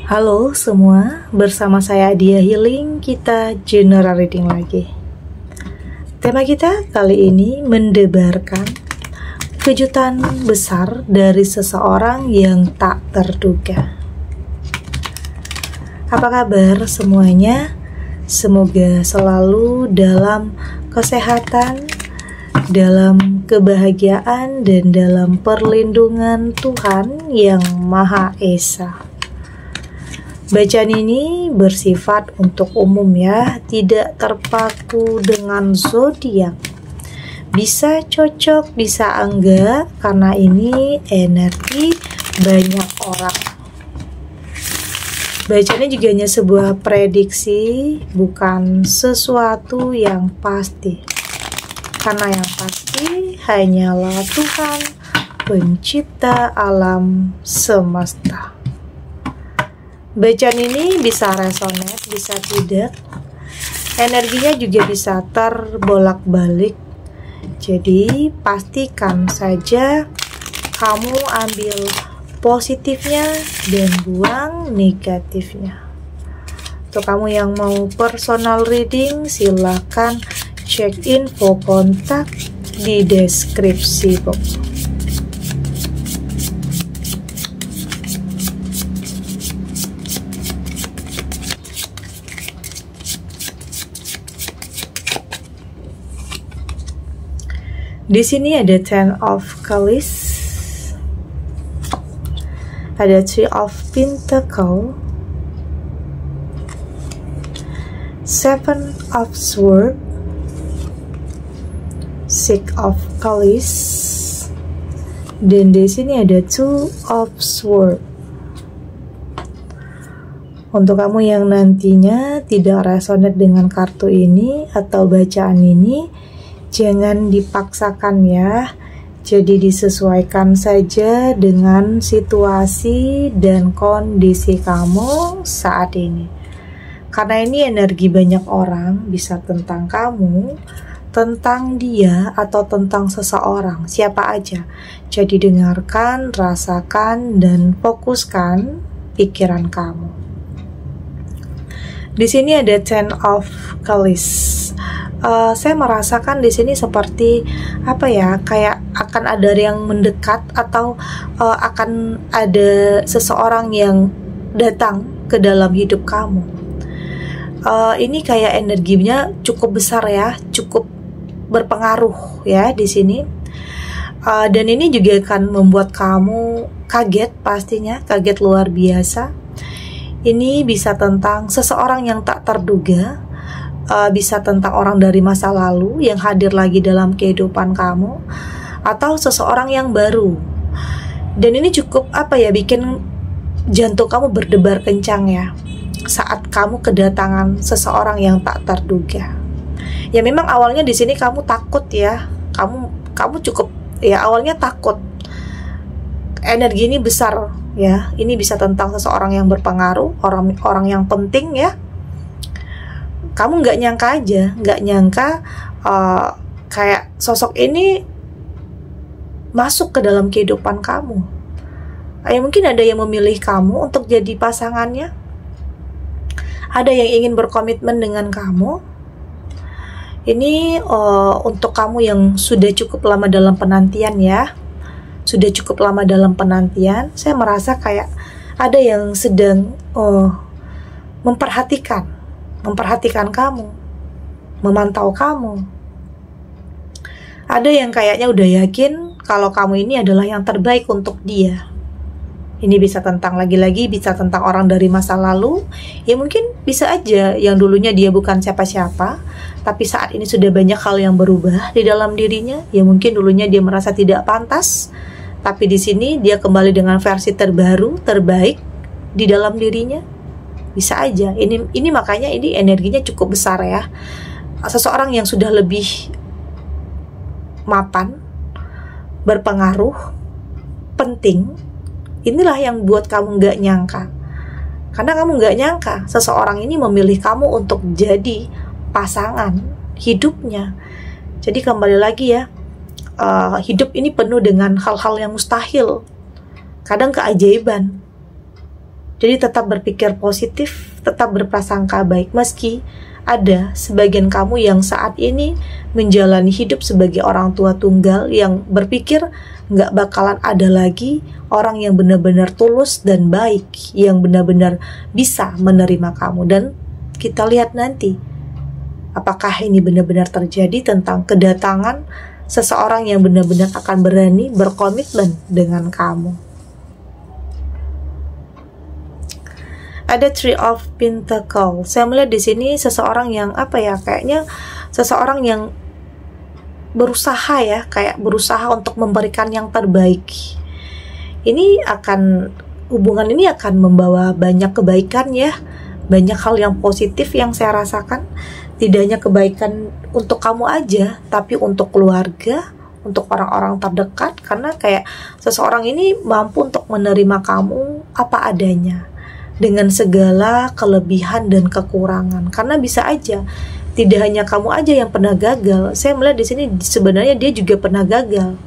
Halo semua, bersama saya Adia Healing, kita general reading lagi. Tema kita kali ini mendebarkan kejutan besar dari seseorang yang tak terduga. Apa kabar semuanya? Semoga selalu dalam kesehatan, dalam kebahagiaan, dan dalam perlindungan Tuhan yang Maha Esa. Bacaan ini bersifat untuk umum ya, tidak terpaku dengan zodiak. Bisa cocok, bisa enggak, karena ini energi banyak orang. Bacaannya juga hanya sebuah prediksi, bukan sesuatu yang pasti. Karena yang pasti hanyalah Tuhan, pencipta alam semesta. Bacaan ini bisa resonate, bisa tidak. Energinya juga bisa terbolak-balik. Jadi pastikan saja kamu ambil positifnya dan buang negatifnya. Untuk kamu yang mau personal reading, silakan cek info kontak di deskripsi box. Di sini ada Ten of Cups, ada Three of Pentacles, Seven of Swords, Six of Cups, dan di sini ada Two of Swords. Untuk kamu yang nantinya tidak resonate dengan kartu ini atau bacaan ini, jangan dipaksakan ya. Jadi disesuaikan saja dengan situasi dan kondisi kamu saat ini. Karena ini energi banyak orang, bisa tentang kamu, tentang dia, atau tentang seseorang, siapa aja. Jadi dengarkan, rasakan, dan fokuskan pikiran kamu. Di sini ada Ten of Cups. Saya merasakan di sini seperti apa ya, kayak akan ada yang mendekat atau akan ada seseorang yang datang ke dalam hidup kamu. Ini kayak energinya cukup besar ya, cukup berpengaruh ya di sini. Dan ini juga akan membuat kamu kaget, pastinya kaget luar biasa. Ini bisa tentang seseorang yang tak terduga. Bisa tentang orang dari masa lalu yang hadir lagi dalam kehidupan kamu, atau seseorang yang baru. Dan ini cukup apa ya, bikin jantung kamu berdebar kencang ya saat kamu kedatangan seseorang yang tak terduga. Ya memang awalnya di sini kamu takut ya, kamu cukup ya awalnya takut. Energi ini besar ya, ini bisa tentang seseorang yang berpengaruh, orang yang penting ya. Kamu nggak nyangka aja, nggak nyangka kayak sosok ini masuk ke dalam kehidupan kamu. Mungkin ada yang memilih kamu untuk jadi pasangannya. Ada yang ingin berkomitmen dengan kamu. Ini untuk kamu yang sudah cukup lama dalam penantian ya. Sudah cukup lama dalam penantian. Saya merasa kayak ada yang sedang memperhatikan kamu, memantau kamu. Ada yang kayaknya udah yakin kalau kamu ini adalah yang terbaik untuk dia. Ini bisa tentang, lagi-lagi bisa tentang orang dari masa lalu. Ya mungkin bisa aja yang dulunya dia bukan siapa-siapa, tapi saat ini sudah banyak hal yang berubah di dalam dirinya. Ya mungkin dulunya dia merasa tidak pantas, tapi di sini dia kembali dengan versi terbaru, terbaik di dalam dirinya. Bisa aja, ini makanya ini energinya cukup besar ya. Seseorang yang sudah lebih mapan, berpengaruh, penting. Inilah yang buat kamu nggak nyangka. Karena kamu nggak nyangka seseorang ini memilih kamu untuk jadi pasangan hidupnya. Jadi kembali lagi ya, hidup ini penuh dengan hal-hal yang mustahil, kadang keajaiban. Jadi tetap berpikir positif, tetap berprasangka baik, meski ada sebagian kamu yang saat ini menjalani hidup sebagai orang tua tunggal yang berpikir nggak bakalan ada lagi orang yang benar-benar tulus dan baik, yang benar-benar bisa menerima kamu. Dan kita lihat nanti apakah ini benar-benar terjadi tentang kedatangan seseorang yang benar-benar akan berani berkomitmen dengan kamu. Ada Three of Pentacles. Saya melihat di sini seseorang yang kayaknya seseorang yang berusaha ya, kayak berusaha untuk memberikan yang terbaik. Hubungan ini akan membawa banyak kebaikan ya, banyak hal yang positif yang saya rasakan. Tidak hanya kebaikan untuk kamu aja, tapi untuk keluarga, untuk orang-orang terdekat, karena kayak seseorang ini mampu untuk menerima kamu apa adanya, dengan segala kelebihan dan kekurangan. Karena bisa aja tidak hanya kamu aja yang pernah gagal. Saya melihat di sini sebenarnya dia juga pernah gagal.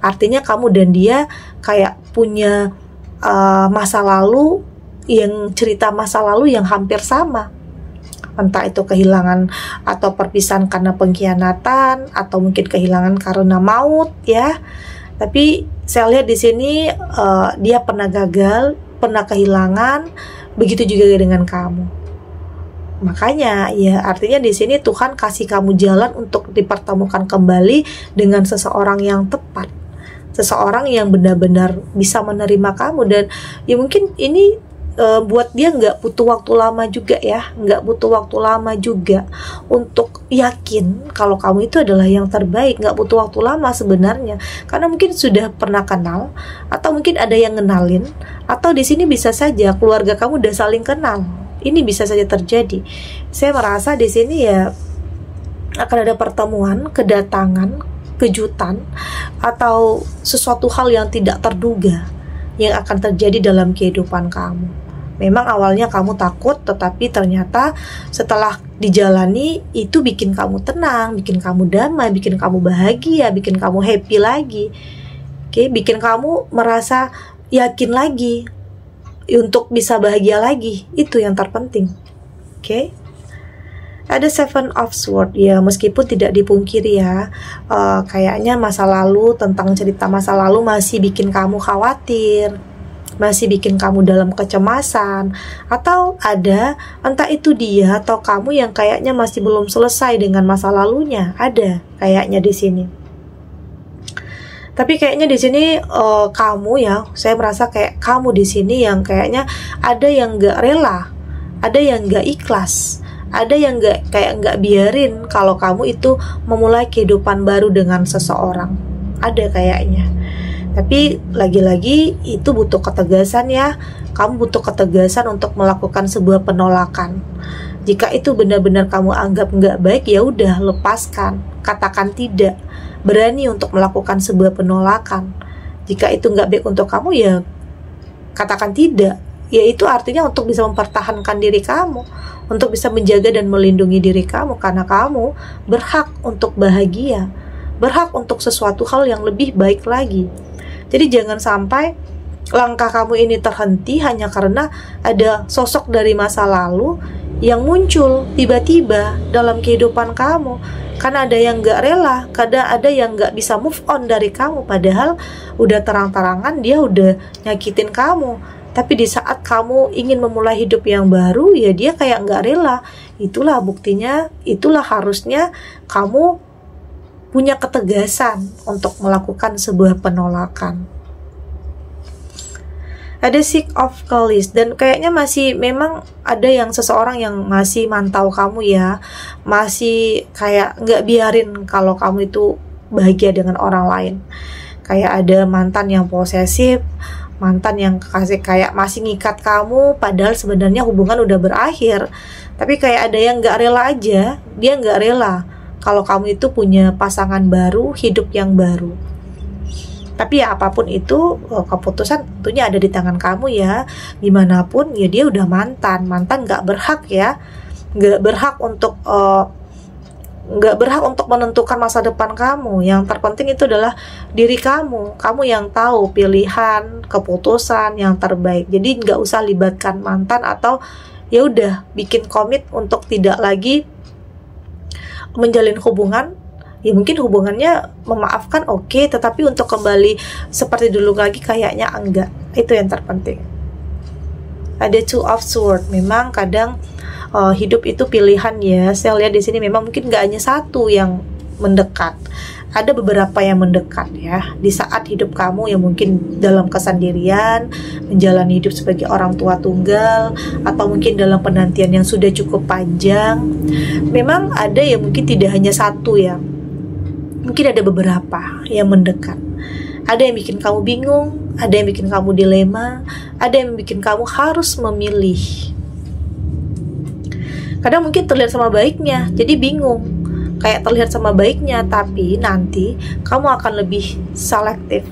Artinya kamu dan dia kayak punya masa lalu, cerita masa lalu yang hampir sama. Entah itu kehilangan atau perpisahan karena pengkhianatan, atau mungkin kehilangan karena maut ya. Tapi saya lihat di sini dia pernah gagal, pernah kehilangan, begitu juga dengan kamu. Makanya ya artinya di sini Tuhan kasih kamu jalan untuk dipertemukan kembali dengan seseorang yang tepat, seseorang yang benar-benar bisa menerima kamu. Dan ya mungkin ini buat dia nggak butuh waktu lama juga ya, nggak butuh waktu lama juga untuk yakin kalau kamu itu adalah yang terbaik. Nggak butuh waktu lama sebenarnya, karena mungkin sudah pernah kenal, atau mungkin ada yang ngenalin, atau di sini bisa saja keluarga kamu udah saling kenal. Ini bisa saja terjadi. Saya merasa di sini ya akan ada pertemuan, kedatangan, kejutan, atau sesuatu hal yang tidak terduga yang akan terjadi dalam kehidupan kamu. Memang awalnya kamu takut, tetapi ternyata setelah dijalani itu bikin kamu tenang, bikin kamu damai, bikin kamu bahagia, bikin kamu happy lagi. Oke, bikin kamu merasa yakin lagi untuk bisa bahagia lagi. Itu yang terpenting. Oke. Ada Seven of Swords ya, meskipun tidak dipungkiri ya, kayaknya masa lalu, tentang cerita masa lalu masih bikin kamu khawatir, masih bikin kamu dalam kecemasan, atau ada entah itu dia atau kamu yang kayaknya masih belum selesai dengan masa lalunya. Ada kayaknya di sini. Tapi kayaknya di sini kamu ya, saya merasa kayak kamu di sini yang kayaknya ada yang nggak rela, ada yang nggak ikhlas, ada yang nggak biarin kalau kamu itu memulai kehidupan baru dengan seseorang. Ada kayaknya. Tapi lagi-lagi itu butuh ketegasan ya. Kamu butuh ketegasan untuk melakukan sebuah penolakan. Jika itu benar-benar kamu anggap nggak baik, ya udah lepaskan, katakan tidak. Berani untuk melakukan sebuah penolakan. Jika itu nggak baik untuk kamu, ya katakan tidak. Ya itu artinya untuk bisa mempertahankan diri kamu, untuk bisa menjaga dan melindungi diri kamu, karena kamu berhak untuk bahagia, berhak untuk sesuatu hal yang lebih baik lagi. Jadi jangan sampai langkah kamu ini terhenti hanya karena ada sosok dari masa lalu yang muncul tiba-tiba dalam kehidupan kamu. Karena ada yang gak rela, kadang ada yang gak bisa move on dari kamu, padahal udah terang-terangan dia udah nyakitin kamu. Tapi di saat kamu ingin memulai hidup yang baru, ya dia kayak gak rela. Itulah buktinya, itulah harusnya kamu punya ketegasan untuk melakukan sebuah penolakan. Ada Six of Cups, dan kayaknya masih memang ada yang seseorang yang masih mantau kamu ya, masih kayak nggak biarin kalau kamu itu bahagia dengan orang lain. Kayak ada mantan yang posesif, mantan yang kayak masih ngikat kamu, padahal sebenarnya hubungan udah berakhir. Tapi kayak ada yang nggak rela aja, dia nggak rela kalau kamu itu punya pasangan baru, hidup yang baru. Tapi ya apapun itu, keputusan tentunya ada di tangan kamu ya. Gimana pun ya dia udah mantan gak berhak ya, gak berhak untuk nggak berhak untuk menentukan masa depan kamu. Yang terpenting itu adalah diri kamu yang tahu pilihan, keputusan yang terbaik. Jadi nggak usah libatkan mantan, atau ya udah bikin komit untuk tidak lagi menjalin hubungan. Ya mungkin hubungannya memaafkan, oke, tetapi untuk kembali seperti dulu lagi kayaknya enggak. Itu yang terpenting. Ada two of sword. Memang kadang hidup itu pilihan ya. Saya lihat di sini memang mungkin nggak hanya satu yang mendekat, ada beberapa yang mendekat ya. Di saat hidup kamu yang mungkin dalam kesendirian, menjalani hidup sebagai orang tua tunggal, atau mungkin dalam penantian yang sudah cukup panjang, memang ada yang mungkin tidak hanya satu ya, mungkin ada beberapa yang mendekat. Ada yang bikin kamu bingung, ada yang bikin kamu dilema, ada yang bikin kamu harus memilih. Kadang mungkin terlihat sama baiknya, jadi bingung. Kayak terlihat sama baiknya, tapi nanti kamu akan lebih selektif.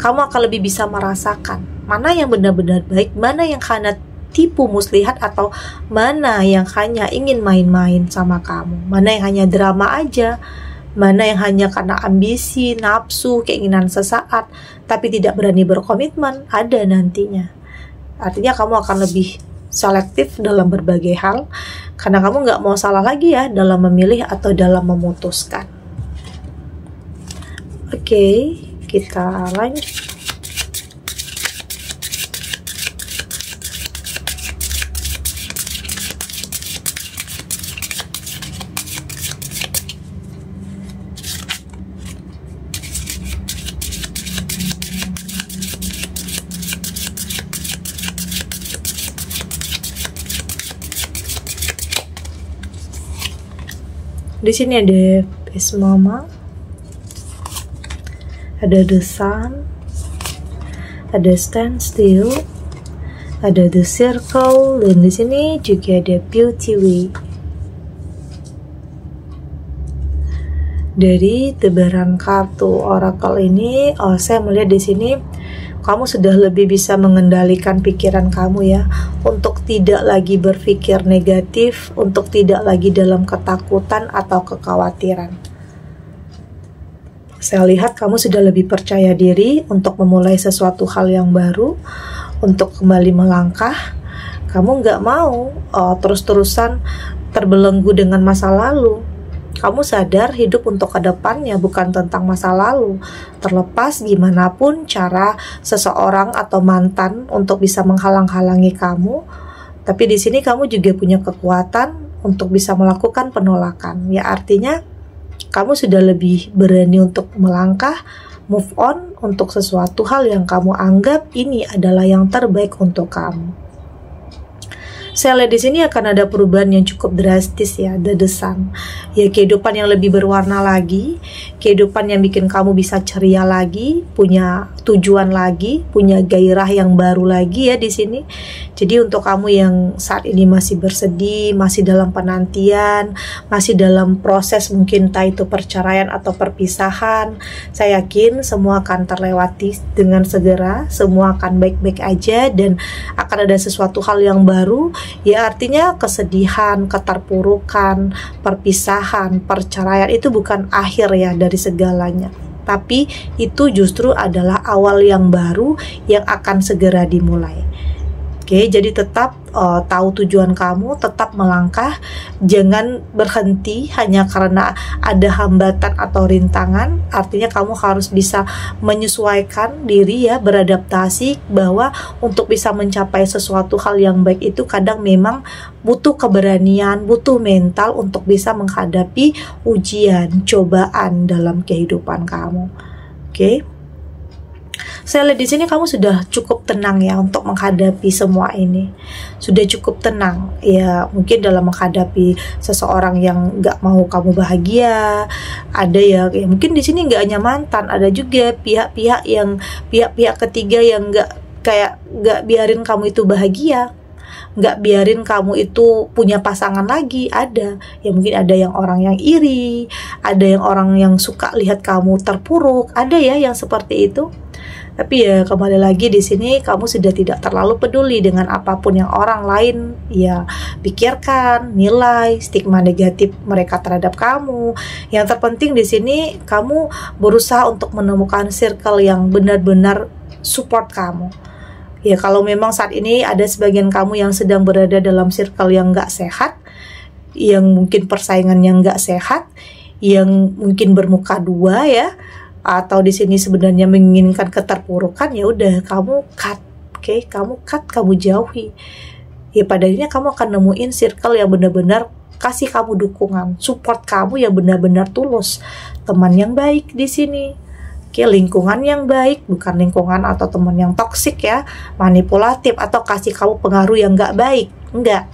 Kamu akan lebih bisa merasakan mana yang benar-benar baik, mana yang hanya tipu muslihat, atau mana yang hanya ingin main-main sama kamu, mana yang hanya drama aja, mana yang hanya karena ambisi, nafsu, keinginan sesaat, tapi tidak berani berkomitmen. Ada nantinya. Artinya kamu akan lebih selektif dalam berbagai hal, karena kamu nggak mau salah lagi ya dalam memilih atau dalam memutuskan. Oke, kita lanjut. Di sini ada Best Mama, ada The Sun, ada Stand Still, ada The Circle, dan di sini juga ada Beauty Way. Dari tebaran kartu Oracle ini, saya melihat di sini kamu sudah lebih bisa mengendalikan pikiran kamu ya, untuk tidak lagi berpikir negatif, untuk tidak lagi dalam ketakutan atau kekhawatiran. Saya lihat kamu sudah lebih percaya diri untuk memulai sesuatu hal yang baru, untuk kembali melangkah. Kamu nggak mau terus-terusan terbelenggu dengan masa lalu. Kamu sadar hidup untuk ke depannya, bukan tentang masa lalu. Terlepas gimana pun cara seseorang atau mantan untuk bisa menghalang-halangi kamu, tapi di sini kamu juga punya kekuatan untuk bisa melakukan penolakan. Ya artinya kamu sudah lebih berani untuk melangkah, move on untuk sesuatu hal yang kamu anggap ini adalah yang terbaik untuk kamu. Saya lihat di sini akan ada perubahan yang cukup drastis ya, The Sun. Ya, kehidupan yang lebih berwarna lagi, kehidupan yang bikin kamu bisa ceria lagi, punya tujuan lagi, punya gairah yang baru lagi ya di sini. Jadi untuk kamu yang saat ini masih bersedih, masih dalam penantian, masih dalam proses mungkin entah itu perceraian atau perpisahan, saya yakin semua akan terlewati dengan segera, semua akan baik-baik aja, dan akan ada sesuatu hal yang baru. Ya artinya kesedihan, keterpurukan, perpisahan, perceraian itu bukan akhir ya dari segalanya, tapi itu justru adalah awal yang baru yang akan segera dimulai. Oke, jadi tetap tahu tujuan kamu, tetap melangkah, jangan berhenti hanya karena ada hambatan atau rintangan. Artinya kamu harus bisa menyesuaikan diri ya, beradaptasi, bahwa untuk bisa mencapai sesuatu hal yang baik itu kadang memang butuh keberanian, butuh mental untuk bisa menghadapi ujian, cobaan dalam kehidupan kamu. Oke. Saya lihat di sini kamu sudah cukup tenang ya untuk menghadapi semua ini. Sudah cukup tenang ya, mungkin dalam menghadapi seseorang yang nggak mau kamu bahagia. Ada ya mungkin di sini nggak hanya mantan, ada juga pihak-pihak ketiga yang nggak biarin kamu itu bahagia, nggak biarin kamu itu punya pasangan lagi. Ada ya, mungkin ada yang orang yang iri, ada yang orang yang suka lihat kamu terpuruk, ada ya yang seperti itu. Tapi ya kembali lagi di sini kamu sudah tidak terlalu peduli dengan apapun yang orang lain ya pikirkan, nilai, stigma negatif mereka terhadap kamu. Yang terpenting di sini kamu berusaha untuk menemukan circle yang benar-benar support kamu. Ya kalau memang saat ini ada sebagian kamu yang sedang berada dalam circle yang nggak sehat, yang mungkin persaingan yang nggak sehat, yang mungkin bermuka dua ya, atau di sini sebenarnya menginginkan keterpurukan, ya udah kamu cut, oke? Kamu cut, kamu jauhi. Ya pada akhirnya kamu akan nemuin circle yang benar-benar kasih kamu dukungan, support kamu yang benar-benar tulus, teman yang baik di sini. Oke, lingkungan yang baik, bukan lingkungan atau teman yang toksik ya, manipulatif atau kasih kamu pengaruh yang nggak baik, enggak.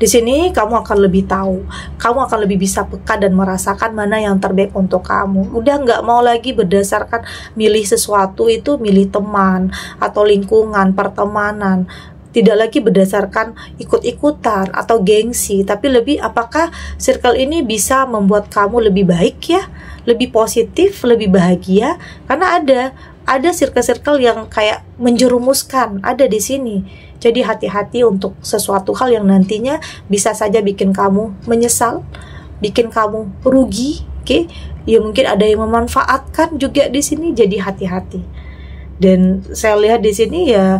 Di sini kamu akan lebih tahu, kamu akan lebih bisa peka dan merasakan mana yang terbaik untuk kamu. Udah nggak mau lagi berdasarkan milih sesuatu itu milih teman atau lingkungan, pertemanan. Tidak lagi berdasarkan ikut-ikutan atau gengsi, tapi lebih apakah circle ini bisa membuat kamu lebih baik ya, lebih positif, lebih bahagia. Karena ada circle-circle yang kayak menjerumuskan, ada di sini. Jadi hati-hati untuk sesuatu hal yang nantinya bisa saja bikin kamu menyesal, bikin kamu rugi, oke? Ya mungkin ada yang memanfaatkan juga di sini, jadi hati-hati. Dan saya lihat di sini ya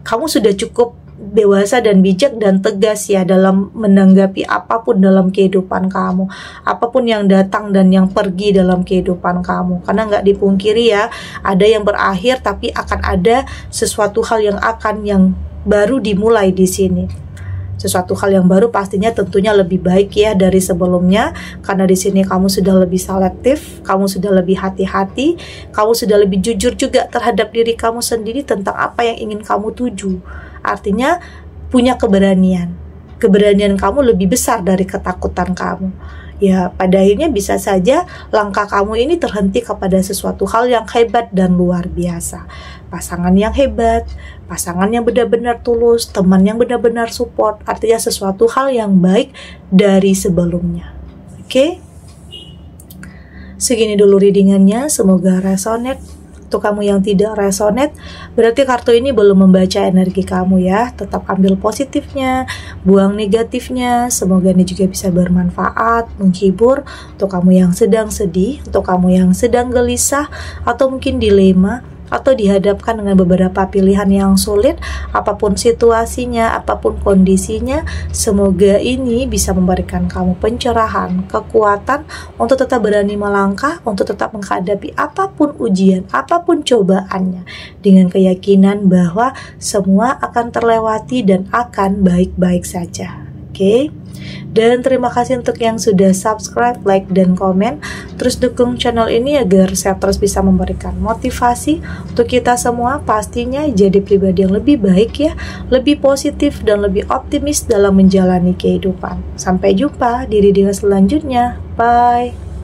kamu sudah cukup dewasa dan bijak dan tegas ya dalam menanggapi apapun dalam kehidupan kamu, apapun yang datang dan yang pergi dalam kehidupan kamu. Karena nggak dipungkiri ya, ada yang berakhir tapi akan ada sesuatu hal yang baru dimulai di sini. Sesuatu hal yang baru pastinya tentunya lebih baik ya dari sebelumnya, karena di sini kamu sudah lebih selektif, kamu sudah lebih hati-hati, kamu sudah lebih jujur juga terhadap diri kamu sendiri tentang apa yang ingin kamu tuju. Artinya punya keberanian. Keberanian kamu lebih besar dari ketakutan kamu. Ya, pada akhirnya bisa saja langkah kamu ini terhenti kepada sesuatu hal yang hebat dan luar biasa. Pasangan yang hebat, pasangan yang benar-benar tulus, teman yang benar-benar support, artinya sesuatu hal yang baik dari sebelumnya. Oke? Segini dulu readingannya, semoga resonate. Untuk kamu yang tidak resonate, berarti kartu ini belum membaca energi kamu ya. Tetap ambil positifnya, buang negatifnya. Semoga ini juga bisa bermanfaat, menghibur untuk kamu yang sedang sedih, untuk kamu yang sedang gelisah, atau mungkin dilema, atau dihadapkan dengan beberapa pilihan yang sulit. Apapun situasinya, apapun kondisinya, semoga ini bisa memberikan kamu pencerahan, kekuatan untuk tetap berani melangkah, untuk tetap menghadapi apapun ujian, apapun cobaannya, dengan keyakinan bahwa semua akan terlewati dan akan baik-baik saja. Oke? Dan terima kasih untuk yang sudah subscribe, like, dan komen. Terus dukung channel ini agar saya terus bisa memberikan motivasi untuk kita semua pastinya jadi pribadi yang lebih baik ya, lebih positif dan lebih optimis dalam menjalani kehidupan. Sampai jumpa di reading selanjutnya. Bye.